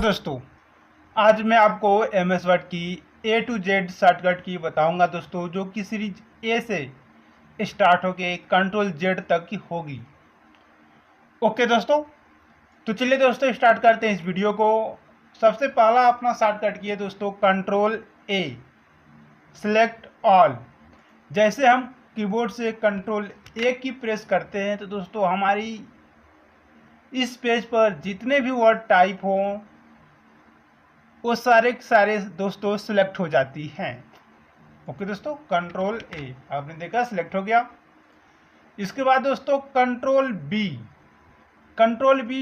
दोस्तों, आज मैं आपको MS वर्ड की A to Z शॉर्टकट की बताऊंगा दोस्तों, जो कि सीरीज A से स्टार्ट होके कंट्रोल Z तक की होगी। ओके दोस्तों, तो चलिए दोस्तों स्टार्ट करते हैं इस वीडियो को। सबसे पहला अपना शॉर्टकट की है दोस्तों कंट्रोल A, सिलेक्ट ऑल। जैसे हम कीबोर्ड से कंट्रोल A की प्रेस करते हैं तो दोस्तों हमारी इस पेज पर जितने भी वर्ड टाइप हों वो सारे के सारे दोस्तों सिलेक्ट हो जाती हैं। ओके दोस्तों, कंट्रोल A आपने देखा सिलेक्ट हो गया। इसके बाद दोस्तों कंट्रोल B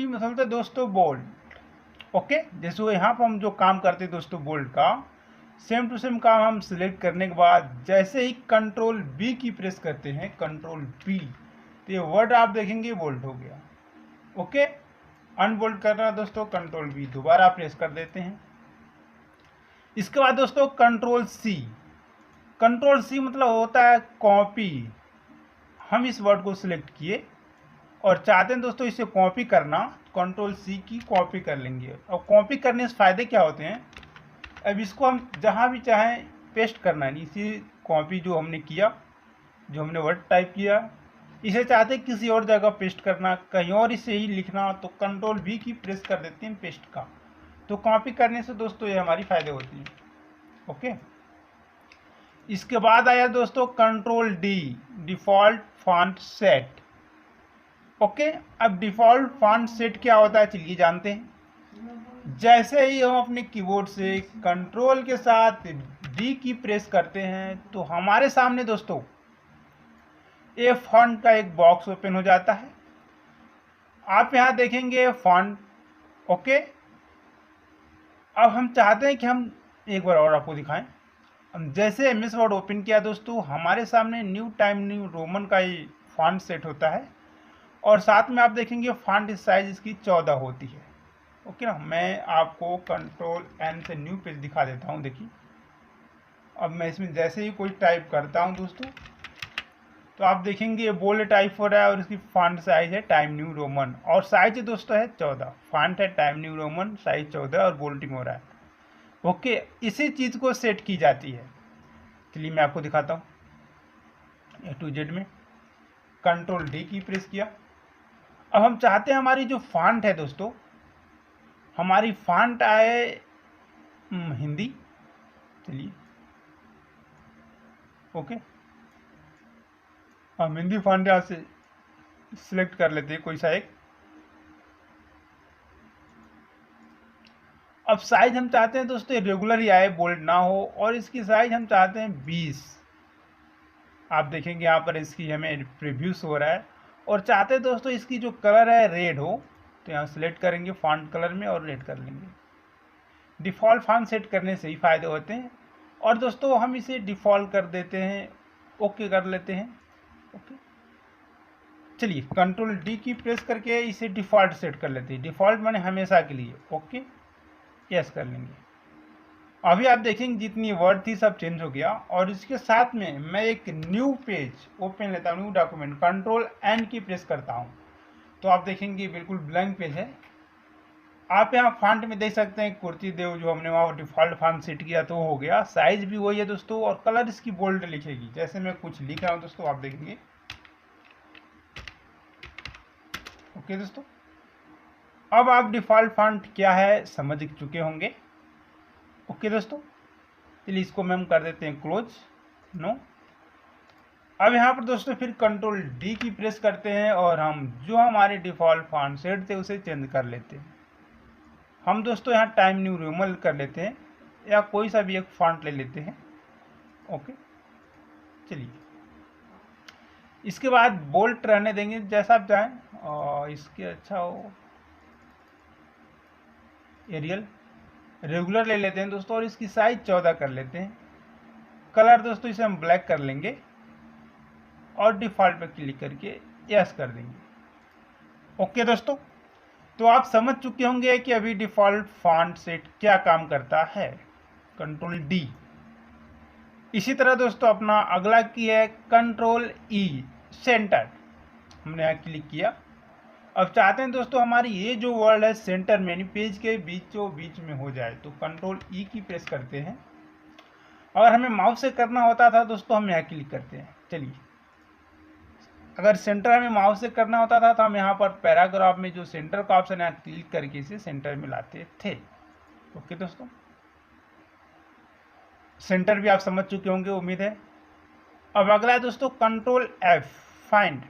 मतलब तो दोस्तों बोल्ड। ओके, जैसे यहाँ पर हम जो काम करते हैं दोस्तों बोल्ड का सेम टू सेम काम हम सिलेक्ट करने के बाद जैसे ही कंट्रोल B की प्रेस करते हैं कंट्रोल B, तो ये वर्ड आप देखेंगे बोल्ड हो गया। ओके, अनबोल्ड करना दोस्तों कंट्रोल B दोबारा प्रेस कर देते हैं। इसके बाद दोस्तों कंट्रोल सी मतलब होता है कॉपी। हम इस वर्ड को सिलेक्ट किए और चाहते हैं दोस्तों इसे कॉपी करना, कंट्रोल C की कॉपी कर लेंगे। और कॉपी करने से फ़ायदे क्या होते हैं, अब इसको हम जहाँ भी चाहें पेस्ट करना है। इसी कॉपी जो हमने किया, जो हमने वर्ड टाइप किया, इसे चाहते हैं किसी और जगह पेस्ट करना, कहीं और इसे ही लिखना, तो कंट्रोल V की प्रेस कर देते हैं पेस्ट का। तो कॉपी करने से दोस्तों ये हमारी फ़ायदे होती है। ओके, इसके बाद आया दोस्तों control D, default font set. Okay, अब डिफ़ॉल्ट फॉन्ट सेट क्या होता है चलिए जानते हैं। जैसे ही हम अपने कीबोर्ड से कंट्रोल के साथ D की प्रेस करते हैं तो हमारे सामने दोस्तों ये फॉन्ट का एक बॉक्स ओपन हो जाता है। आप यहाँ देखेंगे फॉन्ट। ओके, अब हम चाहते हैं कि हम एक बार और आपको दिखाएं। हम जैसे MS वर्ड ओपन किया दोस्तों हमारे सामने न्यू टाइम न्यू रोमन का ही फॉन्ट सेट होता है और साथ में आप देखेंगे फॉन्ट साइज इसकी 14 होती है। ओके ना, मैं आपको कंट्रोल N से न्यू पेज दिखा देता हूँ। देखिए, अब मैं इसमें जैसे ही कोई टाइप करता हूँ दोस्तों तो आप देखेंगे ये बोल्ड टाइप हो रहा है और इसकी फॉन्ट साइज है टाइम न्यू रोमन और साइज दोस्तों है 14। फॉन्ट है टाइम न्यू रोमन, साइज 14 और बोल्डिंग हो रहा है। ओके, इसी चीज़ को सेट की जाती है। चलिए मैं आपको दिखाता हूँ। A to Z में कंट्रोल D की प्रेस किया। अब हम चाहते हैं हमारी जो फॉन्ट है दोस्तों, हमारी फॉन्ट आए हिंदी। चलिए ओके, हम हिंदी फॉन्ट यहाँ से सिलेक्ट कर लेते हैं कोई सा एक। अब साइज हम चाहते हैं दोस्तों रेगुलर ही आए, बोल्ड ना हो, और इसकी साइज हम चाहते हैं 20। आप देखेंगे यहाँ पर इसकी हमें प्रीव्यू हो रहा है और चाहते हैं दोस्तों इसकी जो कलर है रेड हो, तो यहाँ सिलेक्ट करेंगे फॉन्ट कलर में और रेड कर लेंगे। डिफ़ॉल्ट फॉन्ट सेट करने से ही फ़ायदे होते हैं। और दोस्तों हम इसे डिफ़ॉल्ट कर देते हैं, ओके कर लेते हैं। ओके, चलिए कंट्रोल D की प्रेस करके इसे डिफ़ॉल्ट सेट कर लेते हैं। डिफ़ॉल्ट माने हमेशा के लिए। ओके, यस कर लेंगे। अभी आप देखेंगे जितनी वर्ड थी सब चेंज हो गया और इसके साथ में मैं एक न्यू पेज ओपन लेता हूँ, न्यू डॉक्यूमेंट, कंट्रोल N की प्रेस करता हूँ तो आप देखेंगे बिल्कुल ब्लैंक पेज है। आप यहाँ फॉन्ट में देख सकते हैं कुर्ती देव, जो हमने वहाँ डिफ़ॉल्ट फॉन्ट सेट किया तो हो गया। साइज भी वही है दोस्तों और कलर इसकी बोल्ड लिखेगी। जैसे मैं कुछ लिख रहा हूँ दोस्तों आप देखेंगे। ओके दोस्तों, अब आप डिफ़ॉल्ट फॉन्ट क्या है समझ चुके होंगे। ओके दोस्तों, चलिए इसको हम कर देते हैं क्लोज, नो। अब यहाँ पर दोस्तों फिर कंट्रोल D की प्रेस करते हैं और हम जो हमारे डिफ़ॉल्ट फॉन्ट सेट थे उसे चेंज कर लेते हैं। हम दोस्तों यहाँ टाइम न्यू रोमन कर लेते हैं या कोई सा भी एक फॉन्ट ले लेते हैं। ओके, चलिए इसके बाद बोल्ड रहने देंगे जैसा आप चाहें, और इसके अच्छा हो एरियल रेगुलर ले लेते हैं दोस्तों और इसकी साइज 14 कर लेते हैं। कलर दोस्तों इसे हम ब्लैक कर लेंगे और डिफ़ॉल्ट पे क्लिक करके यस कर देंगे। ओके दोस्तों, तो आप समझ चुके होंगे कि अभी डिफ़ॉल्ट फॉन्ट सेट क्या काम करता है, कंट्रोल D। इसी तरह दोस्तों अपना अगला की है कंट्रोल E, सेंटर। हमने यहाँ क्लिक किया अब चाहते हैं दोस्तों हमारी ये जो वर्ड है सेंटर में यानी पेज के बीचों बीच में हो जाए, तो कंट्रोल ई की प्रेस करते हैं। अगर हमें माउस से करना होता था दोस्तों हम यहाँ क्लिक करते हैं। चलिए, अगर सेंटर हमें माउस से करना होता था तो हम यहाँ पर पैराग्राफ में जो सेंटर का ऑप्शन है क्लिक करके इसे सेंटर में लाते थे। ओके दोस्तों, सेंटर भी आप समझ चुके होंगे उम्मीद है। अब अगला है दोस्तों कंट्रोल एफ, फाइंड।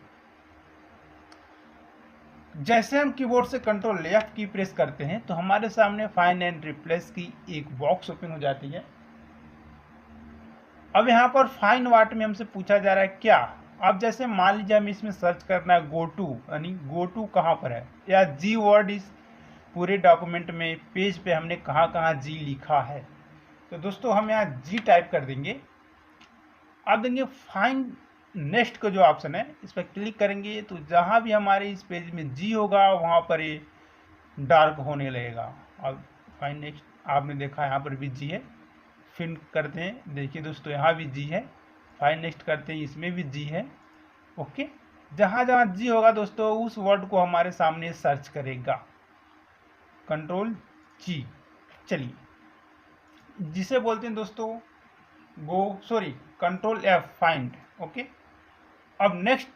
जैसे हम कीबोर्ड से कंट्रोल एफ की प्रेस करते हैं तो हमारे सामने फाइंड एंड रिप्लेस की एक बॉक्स ओपन हो जाती है। अब यहाँ पर फाइंड व्हाट में हमसे पूछा जा रहा है क्या। अब जैसे मान लीजिए हमें इसमें सर्च करना है गो टू, यानी गो टू कहाँ पर है, या जी वर्ड इस पूरे डॉक्यूमेंट में पेज पे हमने कहाँ कहाँ जी लिखा है। तो दोस्तों हम यहाँ जी टाइप कर देंगे। अब देंगे फाइंड नेक्स्ट का जो ऑप्शन है इस पर क्लिक करेंगे तो जहाँ भी हमारे इस पेज में जी होगा वहाँ पर ये डार्क होने लगेगा। अब फाइंड नेक्स्ट आपने देखा यहाँ पर भी जी है, फिर करते हैं, देखिए दोस्तों यहाँ भी जी है। फाइंड नेक्स्ट करते हैं, इसमें भी जी है। ओके, जहाँ जहाँ जी होगा दोस्तों उस वर्ड को हमारे सामने सर्च करेगा, कंट्रोल जी। चलिए, जिसे बोलते हैं दोस्तों कंट्रोल एफ, फाइंड। ओके, अब नेक्स्ट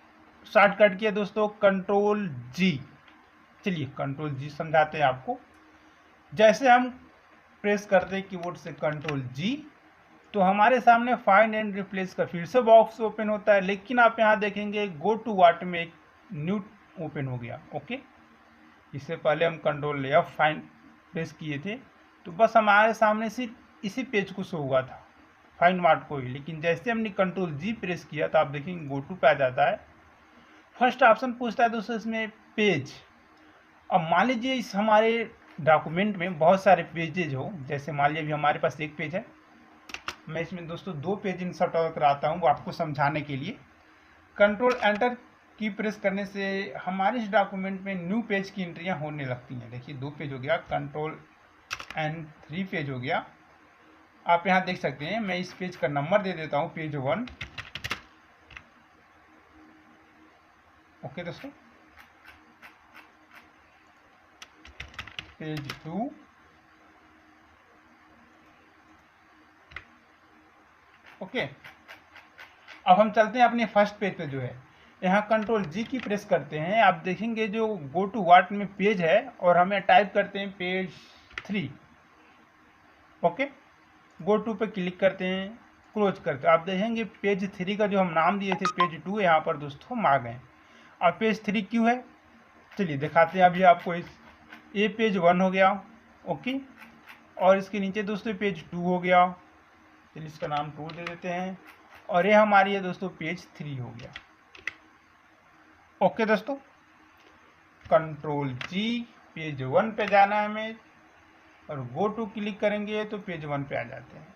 शॉर्टकट किया दोस्तों कंट्रोल जी। चलिए कंट्रोल जी समझाते हैं आपको। जैसे हम प्रेस करते हैं कीबोर्ड से कंट्रोल जी तो हमारे सामने फाइंड एंड रिप्लेस का फिर से बॉक्स ओपन होता है, लेकिन आप यहाँ देखेंगे गो टू व्हाट में एक न्यू ओपन हो गया। ओके, इससे पहले हम कंट्रोल एफ फाइंड प्रेस किए थे तो बस हमारे सामने सिर्फ इसी पेज को शो हुआ था, फाइंड व्हाट को ही, लेकिन जैसे हमने कंट्रोल जी प्रेस किया तो आप देखेंगे गो टू पे आ जाता है। फर्स्ट ऑप्शन पूछता है दोस्तों इसमें पेज। अब मान लीजिए इस हमारे डॉक्यूमेंट में बहुत सारे पेजेज हो, जैसे मान लीजिए अभी हमारे पास एक पेज है, मैं इसमें दोस्तों 2 पेज इंसर्ट और कराता हूँ वो आपको समझाने के लिए। कंट्रोल एंटर की प्रेस करने से हमारे इस डॉक्यूमेंट में न्यू पेज की एंट्रियाँ होने लगती हैं। देखिए 2 पेज हो गया, कंट्रोल एंड 3 पेज हो गया। आप यहाँ देख सकते हैं, मैं इस पेज का नंबर दे देता हूँ, पेज 1। ओके दोस्तों, पेज 2, ओके। अब हम चलते हैं अपने फर्स्ट पेज पे जो है, यहाँ कंट्रोल जी की प्रेस करते हैं। आप देखेंगे जो गो टू व्हाट में पेज है और हमें टाइप करते हैं पेज 3। ओके, गो टू पे क्लिक करते हैं, क्लोज करते हैं। आप देखेंगे पेज 3 का जो हम नाम दिए थे पेज 2 यहाँ पर दोस्तों हम आ गए। अब पेज 3 क्यों है, चलिए दिखाते हैं अभी आपको। ये पेज 1 हो गया, ओके, और इसके नीचे दोस्तों पेज 2 हो गया, चलिए इसका नाम 2 दे देते हैं, और ये हमारी है दोस्तों पेज 3 हो गया। ओके दोस्तों, कंट्रोल जी, पेज 1 पे जाना है हमें और गो टू क्लिक करेंगे तो पेज 1 पे आ जाते हैं।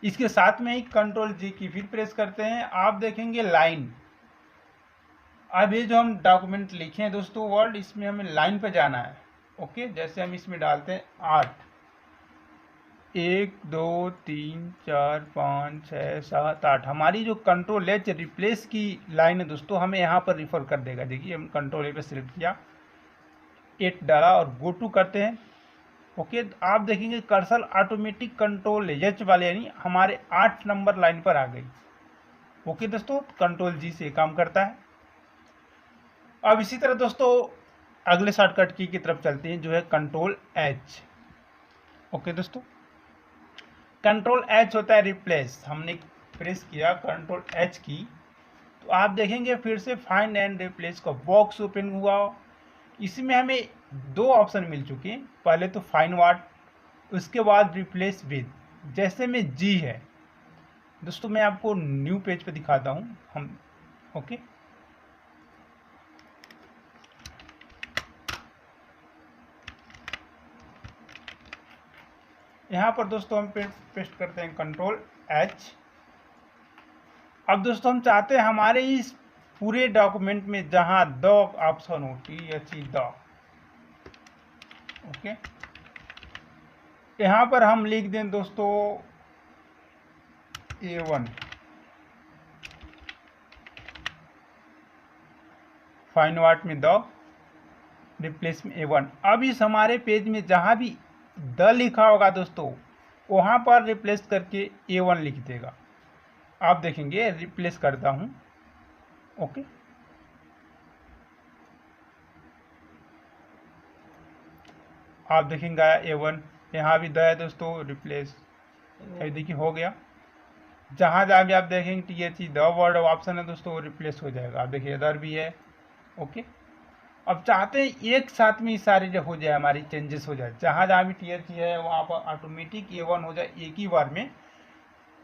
इसके साथ में ही कंट्रोल जी की फिर प्रेस करते हैं, आप देखेंगे लाइन। अब ये जो हम डॉक्यूमेंट लिखे हैं दोस्तों वर्ड, इसमें हमें लाइन पे जाना है। ओके, जैसे हम इसमें डालते हैं 8, 1 2 3 4 5 6 7 8, हमारी जो कंट्रोल एच रिप्लेस की लाइन है दोस्तों हमें यहाँ पर रिफर कर देगा। देखिए हम कंट्रोल ए पे सिलेक्ट किया, 8 डाला और गो टू करते हैं। ओके, आप देखेंगे कर्सर ऑटोमेटिक कंट्रोल एच वाले यानी हमारे 8 नंबर लाइन पर आ गई। ओके दोस्तों, कंट्रोल जी से काम करता है। अब इसी तरह दोस्तों अगले शॉर्टकट की तरफ चलते हैं जो है कंट्रोल एच। ओके दोस्तों, कंट्रोल एच होता है रिप्लेस। हमने प्रेस किया कंट्रोल एच की तो आप देखेंगे फिर से फाइंड एंड रिप्लेस का बॉक्स ओपन हुआ। इसमें हमें 2 ऑप्शन मिल चुके हैं, पहले तो फाइंड व्हाट, उसके बाद रिप्लेस विद। जैसे में जी है दोस्तों, मैं आपको न्यू पेज पे दिखाता हूँ हम। ओके, यहाँ पर दोस्तों हम पेस्ट करते हैं कंट्रोल एच। अब दोस्तों हम चाहते हैं हमारे इस पूरे डॉक्यूमेंट में जहाँ द ऑप्शन हो, THE द, ओके, यहाँ पर हम लिख दें दोस्तों A1। फाइंड व्हाट में द रिप्लेस में A1। अब इस हमारे पेज में जहाँ भी द लिखा होगा दोस्तों, वहाँ पर रिप्लेस करके A1 लिख देगा। आप देखेंगे रिप्लेस करता हूँ। ओके, आप देखेंगे A1, यहाँ भी द है दोस्तों, रिप्लेस देखिए हो गया। जहाँ जहाँ भी आप देखेंगे THE द वर्ड ऑप्शन है दोस्तों, वो रिप्लेस हो जाएगा। आप देखिए अदर भी है। ओके, अब चाहते हैं एक साथ में ये सारे जो हो जाए, हमारी चेंजेस हो जाए, जहाँ जहाँ भी THE है वहाँ पर ऑटोमेटिक A1 हो जाए एक ही बार में।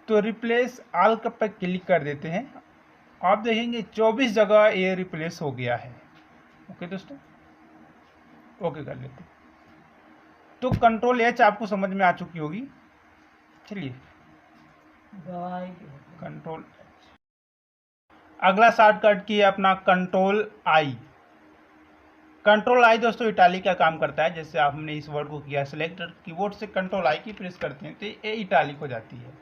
तो रिप्लेस ऑल पर क्लिक कर देते हैं। आप देखेंगे 24 जगह ये रिप्लेस हो गया है। ओके दोस्तों, ओके कर लेते हैं। तो कंट्रोल H आपको समझ में आ चुकी होगी। चलिए कंट्रोल, अगला शॉर्टकट की अपना कंट्रोल I। कंट्रोल I दोस्तों इटालिक का काम करता है। जैसे आपने इस वर्ड को किया सिलेक्ट, कीबोर्ड से कंट्रोल I की प्रेस करते हैं तो ये इटालिक हो जाती है।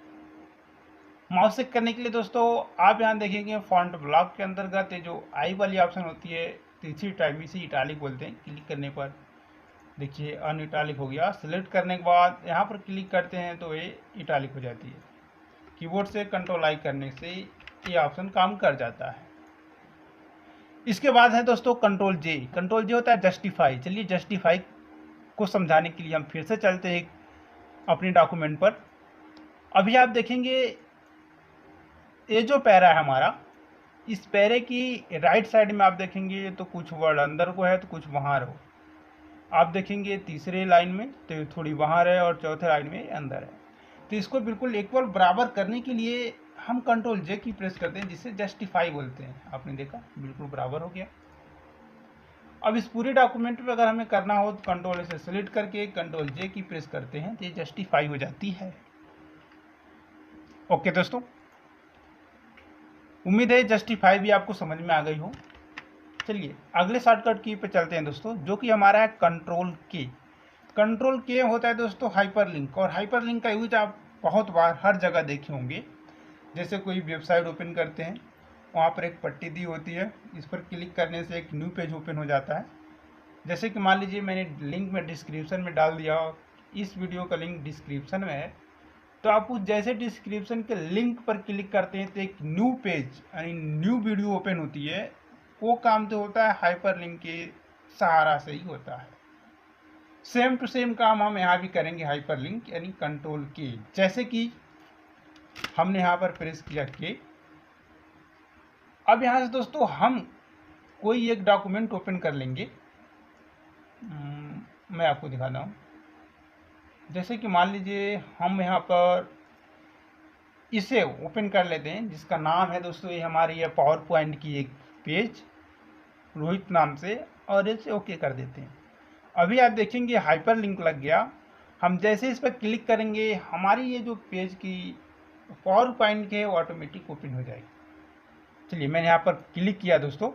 माउस से करने के लिए दोस्तों आप यहाँ देखेंगे फॉन्ट ब्लॉक के अंतर्गत ये जो आई वाली ऑप्शन होती है तीसरी टाइप, इसे इटालिक बोलते हैं। क्लिक करने पर देखिए अन इटालिक हो गया। सिलेक्ट करने के बाद यहाँ पर क्लिक करते हैं तो ये इटालिक हो जाती है। कीबोर्ड से कंट्रोल I करने से ये ऑप्शन काम कर जाता है। इसके बाद है दोस्तों कंट्रोल J। कंट्रोल J होता है जस्टिफाई। चलिए जस्टिफाई को समझाने के लिए हम फिर से चलते हैं अपने डॉक्यूमेंट पर। अभी आप देखेंगे ये जो पैरा है हमारा, इस पैरे की राइट साइड में आप देखेंगे तो कुछ वर्ड अंदर को है तो कुछ बाहर हो। आप देखेंगे तीसरे लाइन में तो थोड़ी बाहर है और चौथे लाइन में अंदर है। तो इसको बिल्कुल इक्वल बराबर करने के लिए हम कंट्रोल J की प्रेस करते हैं, जिसे जस्टिफाई बोलते हैं। आपने देखा बिल्कुल बराबर हो गया। अब इस पूरे डॉक्यूमेंट में अगर हमें करना हो तो कंट्रोल से सिलेक्ट करके कंट्रोल J की प्रेस करते हैं तो ये जस्टिफाई हो जाती है। ओके दोस्तों, उम्मीद है जस्टिफाई भी आपको समझ में आ गई हो। चलिए अगले शॉर्टकट की पे चलते हैं दोस्तों, जो कि हमारा है कंट्रोल K। कंट्रोल K होता है दोस्तों हाइपरलिंक, और हाइपरलिंक का यूज आप बहुत बार हर जगह देखे होंगे। जैसे कोई वेबसाइट ओपन करते हैं, वहाँ पर एक पट्टी दी होती है, इस पर क्लिक करने से एक न्यू पेज ओपन हो जाता है। जैसे कि मान लीजिए मैंने लिंक में डिस्क्रिप्शन में डाल दिया, इस वीडियो का लिंक डिस्क्रिप्शन में है, तो आप उस जैसे डिस्क्रिप्शन के लिंक पर क्लिक करते हैं तो एक न्यू पेज यानी न्यू वीडियो ओपन होती है। वो काम तो होता है हाइपरलिंक के सहारा से ही होता है। सेम टू सेम काम हम यहाँ भी करेंगे हाइपरलिंक यानी कंट्रोल K। जैसे कि हमने यहाँ पर प्रेस किया K। अब यहाँ से दोस्तों हम कोई एक डॉक्यूमेंट ओपन कर लेंगे। मैं आपको दिखाता हूँ। जैसे कि मान लीजिए हम यहाँ पर इसे ओपन कर लेते हैं, जिसका नाम है दोस्तों ये हमारी ये पावर पॉइंट की एक पेज रोहित नाम से, और इसे ओके कर देते हैं। अभी आप देखेंगे हाइपर लिंक लग गया। हम जैसे इस पर क्लिक करेंगे हमारी ये जो पेज की पावर पॉइंट के ऑटोमेटिक ओपन हो जाएगी। चलिए मैंने यहाँ पर क्लिक किया दोस्तों।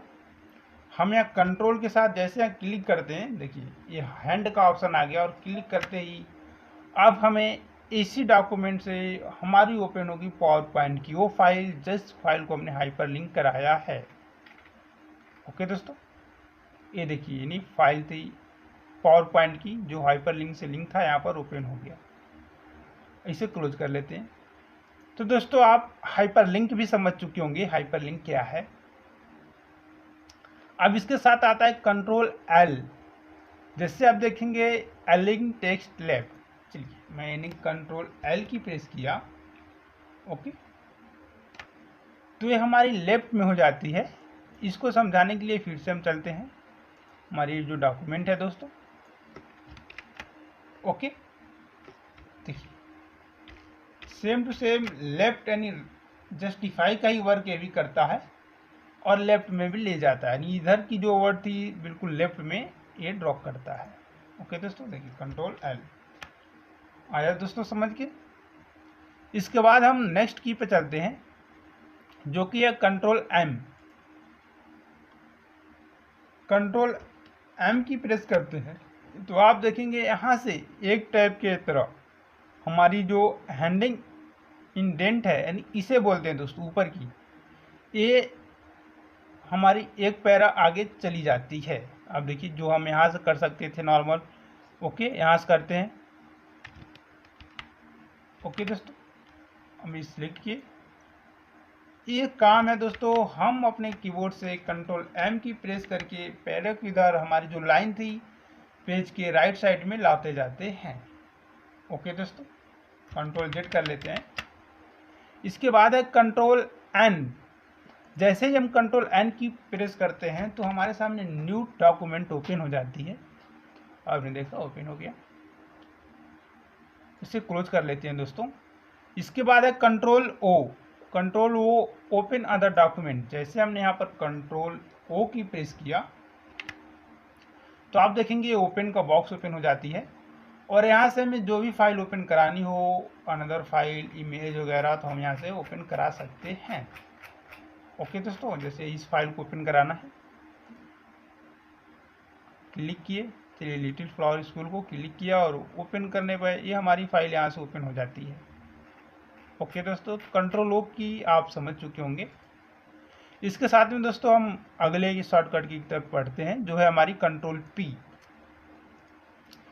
हम यहाँ कंट्रोल के साथ जैसे यहाँ क्लिक करते हैं, देखिए ये हैंड का ऑप्शन आ गया, और क्लिक करते ही अब हमें इसी डॉक्यूमेंट से हमारी ओपन होगी पावर पॉइंट की वो फाइल, जिस फाइल को हमने हाइपर लिंक कराया है। ओके दोस्तों, ये देखिए यानी फाइल थी पावर पॉइंट की जो हाइपर लिंक से लिंक था, यहाँ पर ओपन हो गया। इसे क्लोज कर लेते हैं। तो दोस्तों आप हाइपर लिंक भी समझ चुके होंगे हाइपर लिंक क्या है। अब इसके साथ आता है कंट्रोल L। जैसे आप देखेंगे एलिंग टेक्स्ट लेफ्ट। चलिए मैंने कंट्रोल L की प्रेस किया। ओके, तो ये हमारी लेफ्ट में हो जाती है। इसको समझाने के लिए फिर से हम चलते हैं हमारी जो डॉक्यूमेंट है दोस्तों। ओके, देखिए सेम टू सेम लेफ्ट यानी जस्टिफाई का ही वर्क ये भी करता है, और लेफ्ट में भी ले जाता है, यानी इधर की जो वर्ड थी बिल्कुल लेफ्ट में ये ड्रॉप करता है। ओके दोस्तों, देखिए कंट्रोल L आया दोस्तों समझ के। इसके बाद हम नेक्स्ट की पे चलते हैं, जो कि है कंट्रोल M। कंट्रोल M की प्रेस करते हैं तो आप देखेंगे यहाँ से एक टाइप के तरह हमारी जो हैंडिंग इंडेंट है, यानी इसे बोलते हैं दोस्तों ऊपर की, ये हमारी एक पैरा आगे चली जाती है। अब देखिए जो हम यहाँ से कर सकते थे नॉर्मल, ओके यहाँ से करते हैं। ओके दोस्तों, हम सिलेक्ट किए। ये काम है दोस्तों, हम अपने कीबोर्ड से कंट्रोल एम की प्रेस करके पैरा की इधर हमारी जो लाइन थी पेज के राइट साइड में लाते जाते हैं। ओके दोस्तों, कंट्रोल जेड कर लेते हैं। इसके बाद है कंट्रोल एन। जैसे ही हम कंट्रोल एन की प्रेस करते हैं तो हमारे सामने न्यू डॉक्यूमेंट ओपन हो जाती है। आपने देखा ओपन हो गया, इसे क्लोज कर लेते हैं दोस्तों। इसके बाद है control O. Control O open other document. जैसे हमने यहाँ पर कंट्रोल ओ की प्रेस किया तो आप देखेंगे ओपन का बॉक्स ओपन हो जाती है, और यहाँ से हमें जो भी फाइल ओपन करानी हो, अनदर फाइल, इमेज वगैरह, तो हम यहाँ से ओपन करा सकते हैं। ओके दोस्तों, जैसे इस फाइल को ओपन कराना है, क्लिक किए, चलिए लिटिल फ्लावर स्कूल को क्लिक किया और ओपन करने पर ये हमारी फाइल यहाँ से ओपन हो जाती है। ओके दोस्तों, कंट्रोल ओ की आप समझ चुके होंगे। इसके साथ में दोस्तों हम अगले की शॉर्टकट की तरफ पढ़ते हैं, जो है हमारी control P.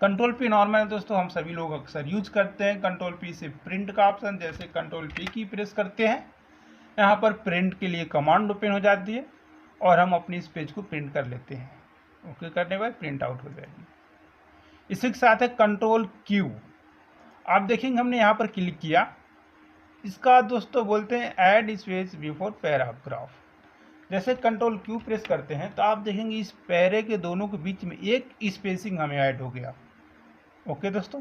Control P normal है दोस्तों, हम सभी लोग अक्सर यूज करते हैं। कंट्रोल पी से प्रिंट का ऑप्शन, जैसे कंट्रोल पी की प्रेस करते हैं, यहाँ पर प्रिंट के लिए कमांड ओपन हो जाती है और हम अपनी इस पेज को प्रिंट कर लेते हैं। ओके करने के बाद प्रिंट आउट हो जाएगी। इसी के साथ है कंट्रोल क्यू। आप देखेंगे हमने यहाँ पर क्लिक किया, इसका दोस्तों बोलते हैं ऐड स्पेस बिफोर पैराग्राफ। जैसे कंट्रोल क्यू प्रेस करते हैं तो आप देखेंगे इस पैरे के दोनों के बीच में एक स्पेसिंग हमें ऐड हो गया। ओके दोस्तों,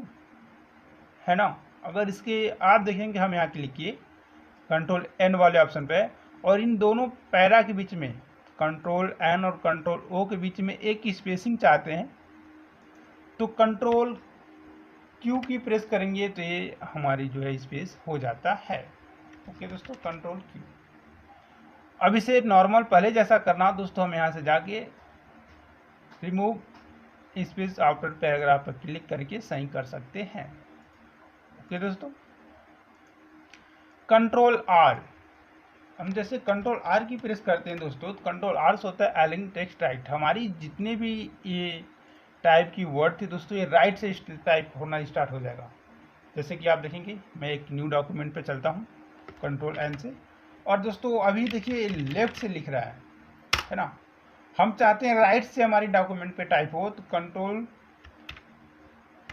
है ना। अगर इसके आप देखेंगे हम यहाँ क्लिक किए कंट्रोल एन वाले ऑप्शन पे, और इन दोनों पैरा के बीच में कंट्रोल एन और कंट्रोल ओ के बीच में एक स्पेसिंग चाहते हैं, तो कंट्रोल क्यू की प्रेस करेंगे तो ये हमारी जो है स्पेस हो जाता है। ओके दोस्तों, कंट्रोल क्यू। अब इसे नॉर्मल पहले जैसा करना दोस्तों, हम यहाँ से जाके रिमूव स्पेस आफ्टर पैराग्राफ पर क्लिक करके सही कर सकते हैं। ओके दोस्तों, कंट्रोल आर। हम जैसे कंट्रोल आर की प्रेस करते हैं दोस्तों, तो कंट्रोल आर से होता है एलिंग टेक्स्ट राइट। हमारी जितने भी ये टाइप की वर्ड थी दोस्तों, ये राइट से टाइप होना स्टार्ट हो जाएगा। जैसे कि आप देखेंगे मैं एक न्यू डॉक्यूमेंट पे चलता हूँ कंट्रोल एन से, और दोस्तों अभी देखिए लेफ्ट से लिख रहा है ना। हम चाहते हैं राइट से हमारी डॉक्यूमेंट पे टाइप हो, तो कंट्रोल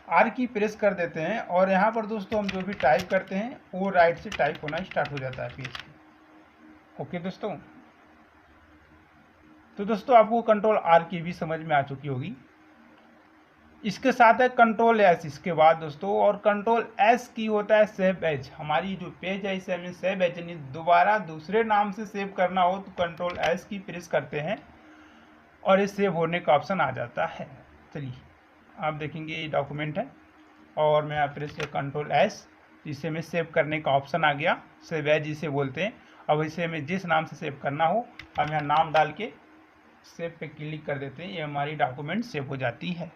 आर की प्रेस कर देते हैं, और यहाँ पर दोस्तों हम जो भी टाइप करते हैं वो राइट से टाइप होना स्टार्ट हो जाता है पेज पे। ओके दोस्तों, तो दोस्तों आपको कंट्रोल आर की भी समझ में आ चुकी होगी। इसके साथ है कंट्रोल एस इसके बाद दोस्तों, और कंट्रोल एस की होता है सेव एज। हमारी जो पेज है इसे हमें सेव एज यानी दोबारा दूसरे नाम से सेव करना हो तो कंट्रोल एस की प्रेस करते हैं और ये सेव होने का ऑप्शन आ जाता है। चलिए आप देखेंगे ये डॉक्यूमेंट है और मैं यहाँ प्रेस किया कंट्रोल एस, इसे हमें सेव करने का ऑप्शन आ गया, सेव एज इसे बोलते हैं। अब इसे हमें जिस नाम से सेव करना हो हम यहाँ नाम डाल के सेव पे क्लिक कर देते हैं, ये हमारी डॉक्यूमेंट सेव हो जाती है।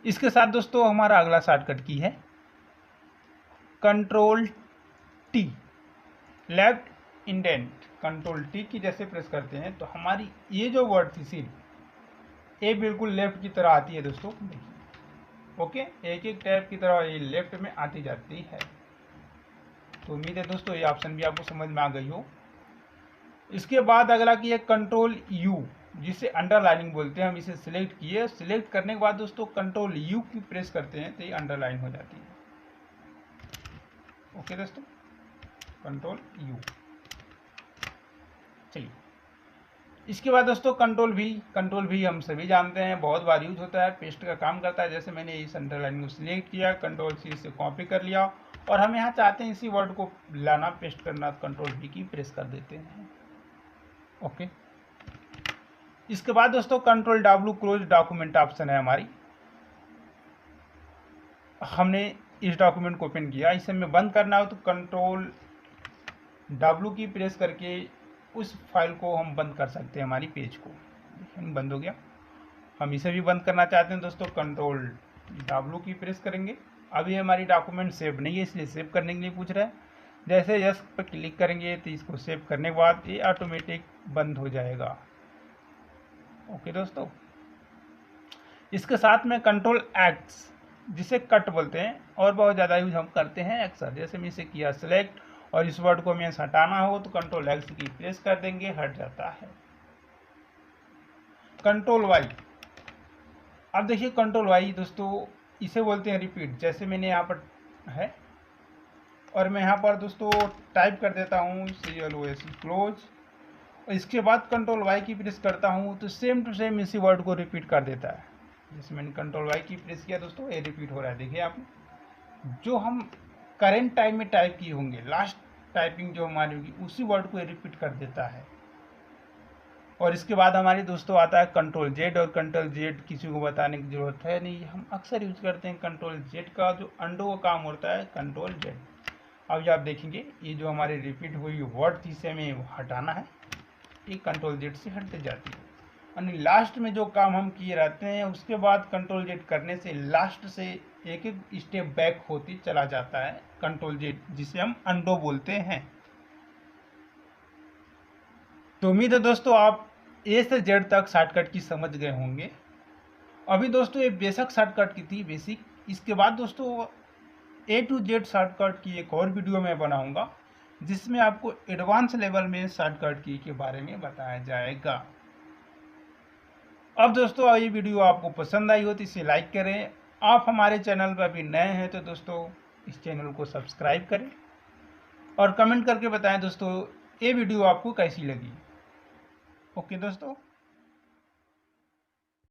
इसके साथ दोस्तों हमारा अगला शॉर्टकट की है control T, left indent. Control T की जैसे प्रेस करते हैं तो हमारी ये जो वर्ड थी सिर्फ ये बिल्कुल लेफ्ट की तरह आती है दोस्तों, देखिए। ओके, एक एक टैब की तरह ये लेफ्ट में आती जाती है। तो उम्मीद है दोस्तों ये ऑप्शन भी आपको समझ में आ गई हो। इसके बाद अगला की है कंट्रोल यू, जिसे अंडरलाइनिंग बोलते हैं। हम इसे सिलेक्ट किए, सिलेक्ट करने के बाद दोस्तों कंट्रोल यू की प्रेस करते हैं तो ये अंडरलाइन हो जाती है। ओके दोस्तों, कंट्रोल यू। चलिए इसके बाद दोस्तों कंट्रोल भी हम सभी जानते हैं, बहुत बार यूज होता है, पेस्ट का काम करता है। जैसे मैंने इस अंडरलाइन को सिलेक्ट किया, कंट्रोल सी से कॉपी कर लिया, और हम यहाँ चाहते हैं इसी वर्ड को लाना पेस्ट करना, कंट्रोल भी की प्रेस कर देते हैं। ओके, इसके बाद दोस्तों control W close document option है हमारी। हमने इस डॉक्यूमेंट को ओपन किया, इसे हमें बंद करना हो तो कंट्रोल डब्ल्यू की प्रेस करके उस फाइल को हम बंद कर सकते हैं, हमारी पेज को। बंद हो गया। हम इसे भी बंद करना चाहते हैं दोस्तों, कंट्रोल डब्ल्यू की प्रेस करेंगे। अभी हमारी डॉक्यूमेंट सेव नहीं है इसलिए सेव करने के लिए पूछ रहा है, जैसे यस पर क्लिक करेंगे तो इसको सेव करने के बाद ये ऑटोमेटिक बंद हो जाएगा। ओके दोस्तों, इसके साथ में कंट्रोल एक्स जिसे कट बोलते हैं और बहुत ज़्यादा यूज हम करते हैं अक्सर। जैसे मैं इसे किया सिलेक्ट और इस वर्ड को हमें हटाना हो तो कंट्रोल एक्स की प्रेस कर देंगे, हट जाता है। कंट्रोल वाई, अब देखिए कंट्रोल वाई दोस्तों इसे बोलते हैं रिपीट। जैसे मैंने यहाँ पर है और मैं यहाँ पर दोस्तों टाइप कर देता हूँ CLOS क्लोज, और इसके बाद कंट्रोल वाई की प्रेस करता हूँ तो सेम टू सेम इसी वर्ड को रिपीट कर देता है। जैसे मैंने कंट्रोल वाई की प्रेस किया दोस्तों, ये रिपीट हो रहा है। देखिए आप, जो हम करेंट टाइम में टाइप किए होंगे, लास्ट टाइपिंग जो हमारी होगी उसी वर्ड को ये रिपीट कर देता है। और इसके बाद हमारे दोस्तों आता है कंट्रोल जेड, और कंट्रोल जेड किसी को बताने की जरूरत है नहीं, हम अक्सर यूज करते हैं कंट्रोल जेड का। जो अंडो का काम होता है कंट्रोल जेड। अब आप देखेंगे ये जो हमारी रिपीट हुई वर्ड थी इसे हमें हटाना है, ये कंट्रोल जेड से हट जाती है। यानी लास्ट में जो काम हम किए रहते हैं उसके बाद कंट्रोल जेड करने से लास्ट से एक एक स्टेप बैक होती चला जाता है कंट्रोल जेड, जिसे हम अंडो बोलते हैं। तो उम्मीद है दोस्तों आप ए से जेड तक शॉर्टकट की समझ गए होंगे। अभी दोस्तों ये बेसिक शॉर्टकट की थी, बेसिक। इसके बाद दोस्तों A to Z शॉर्टकट की एक और वीडियो मैं बनाऊंगा जिसमें आपको एडवांस लेवल में शॉर्टकट की के बारे में बताया जाएगा। अब दोस्तों ये वीडियो आपको पसंद आई हो तो इसे लाइक करें। आप हमारे चैनल पर अभी नए हैं तो दोस्तों इस चैनल को सब्सक्राइब करें और कमेंट करके बताएं दोस्तों ये वीडियो आपको कैसी लगी। ओके दोस्तों।